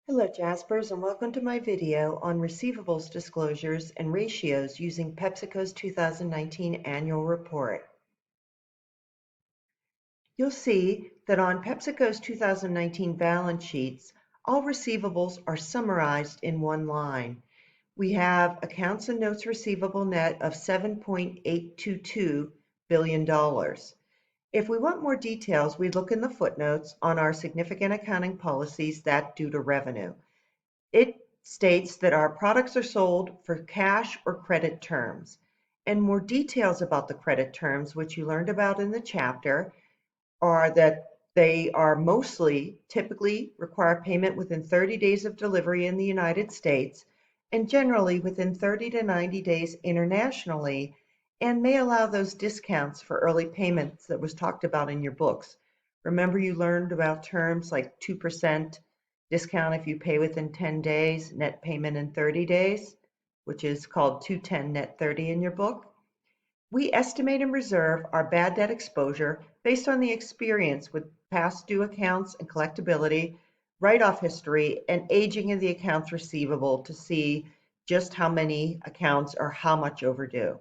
Hello Jaspers, and welcome to my video on receivables disclosures and ratios using PepsiCo's 2019 annual report. You'll see that on PepsiCo's 2019 balance sheets, all receivables are summarized in one line. We have accounts and notes receivable net of $7.822 billion. If we want more details, we look in the footnotes on our significant accounting policies that due to revenue. It states that our products are sold for cash or credit terms. And more details about the credit terms, which you learned about in the chapter, are that they are typically require payment within 30 days of delivery in the United States and generally within 30 to 90 days internationally, and may allow those discounts for early payments that was talked about in your books. Remember, you learned about terms like 2% discount if you pay within 10 days, net payment in 30 days, which is called 210 net 30 in your book. We estimate and reserve our bad debt exposure based on the experience with past due accounts and collectibility, write-off history, and aging of the accounts receivable to see just how many accounts are how much overdue.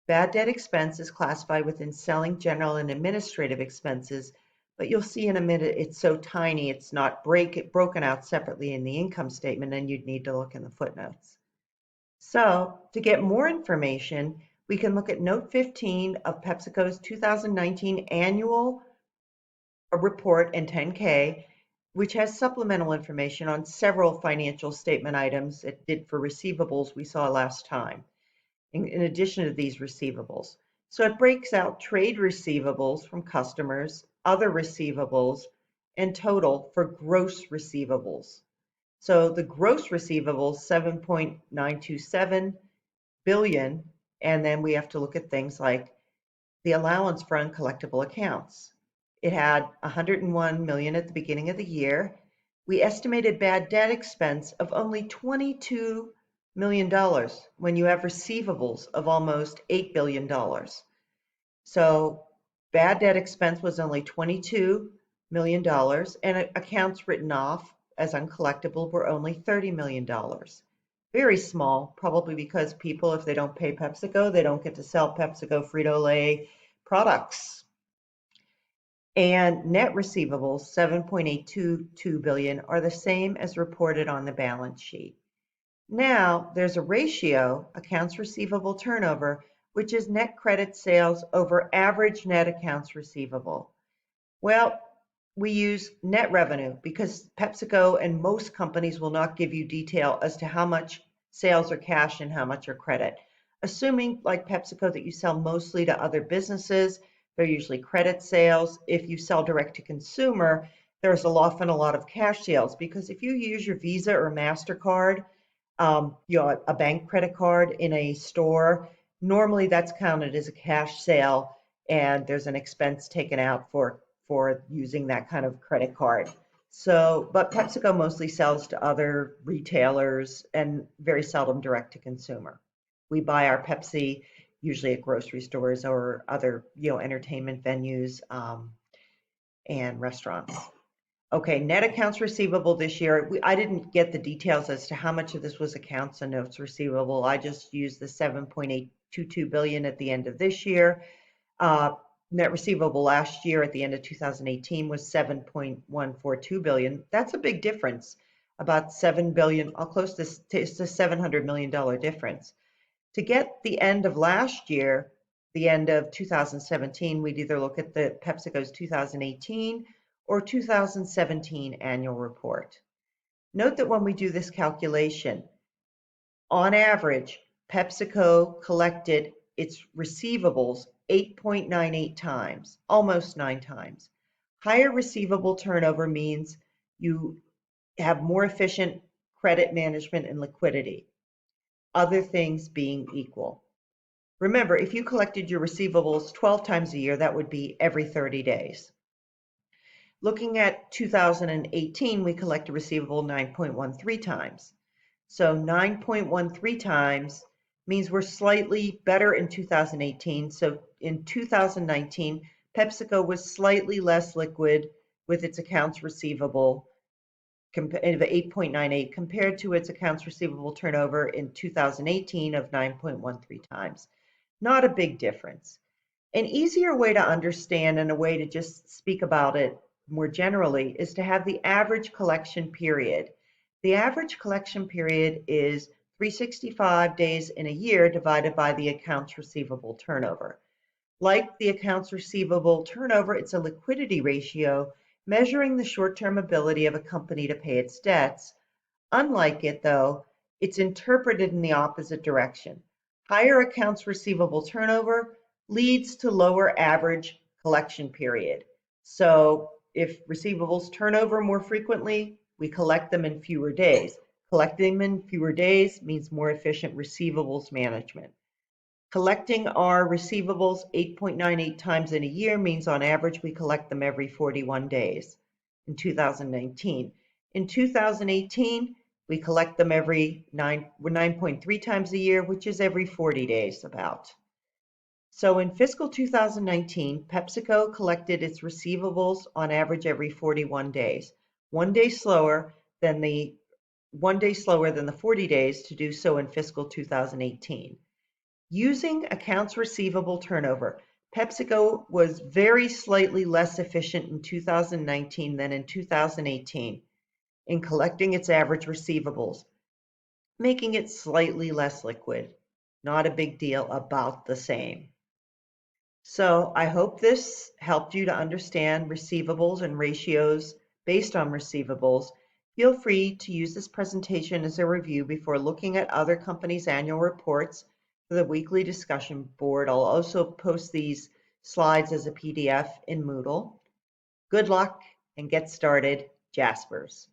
Bad debt expense is classified within selling, general, and administrative expenses, but you'll see in a minute it's so tiny it's not broken out separately in the income statement, and you'd need to look in the footnotes. So, to get more information, we can look at Note 15 of PepsiCo's 2019 annual report and 10K, which has supplemental information on several financial statement items it did for receivables we saw last time, in addition to these receivables. So it breaks out trade receivables from customers, other receivables, and total for gross receivables. So the gross receivables, 7.927 billion, and then we have to look at things like the allowance for uncollectible accounts. It had 101 million at the beginning of the year. We estimated bad debt expense of only $22 million when you have receivables of almost $8 billion. So bad debt expense was only $22 million, and accounts written off as uncollectible were only $30 million. Very small, probably because people, if they don't pay PepsiCo, they don't get to sell PepsiCo Frito-Lay products. And net receivables, 7.822 billion, are the same as reported on the balance sheet. Now, there's a ratio, accounts receivable turnover, which is net credit sales over average net accounts receivable. Well, we use net revenue because PepsiCo and most companies will not give you detail as to how much sales are cash and how much are credit. Assuming, like PepsiCo, that you sell mostly to other businesses, they're usually credit sales. If you sell direct to consumer, there's often a lot of cash sales because if you use your Visa or MasterCard, a bank credit card in a store, normally that's counted as a cash sale and there's an expense taken out for using that kind of credit card. So, but PepsiCo mostly sells to other retailers and very seldom direct to consumer. We buy our Pepsi usually at grocery stores or other, entertainment venues and restaurants. Okay, net accounts receivable this year. I didn't get the details as to how much of this was accounts and notes receivable. I just used the 7.822 billion at the end of this year. Net receivable last year at the end of 2018 was 7.142 billion. That's a big difference, about 7 billion, close to $700 million difference. To get the end of last year, the end of 2017, we'd either look at the PepsiCo's 2018 or 2017 annual report. Note that when we do this calculation, on average, PepsiCo collected its receivables 8.98 times, almost 9 times. Higher receivable turnover means you have more efficient credit management and liquidity, other things being equal. Remember, if you collected your receivables 12 times a year, that would be every 30 days. Looking at 2018, we collect a receivable 9.13 times. So 9.13 times means we're slightly better in 2018. So in 2019, PepsiCo was slightly less liquid with its accounts receivable of 8.98 compared to its accounts receivable turnover in 2018 of 9.13 times. Not a big difference. An easier way to understand and a way to just speak about it more generally is to have the average collection period. The average collection period is 365 days in a year divided by the accounts receivable turnover. Like the accounts receivable turnover, it's a liquidity ratio measuring the short-term ability of a company to pay its debts. Unlike it, though, it's interpreted in the opposite direction. Higher accounts receivable turnover leads to lower average collection period. So if receivables turn over more frequently, we collect them in fewer days. Collecting them in fewer days means more efficient receivables management. Collecting our receivables 8.98 times in a year means on average we collect them every 41 days in 2019. In 2018, we collect them every 9.3 times a year, which is every 40 days about. So in fiscal 2019, PepsiCo collected its receivables on average every 41 days, one day slower than the 40 days to do so in fiscal 2018. Using accounts receivable turnover, PepsiCo was very slightly less efficient in 2019 than in 2018 in collecting its average receivables, making it slightly less liquid. Not a big deal, about the same. So I hope this helped you to understand receivables and ratios based on receivables. Feel free to use this presentation as a review before looking at other companies' annual reports for the weekly discussion board. I'll also post these slides as a PDF in Moodle. Good luck and get started, Jaspers.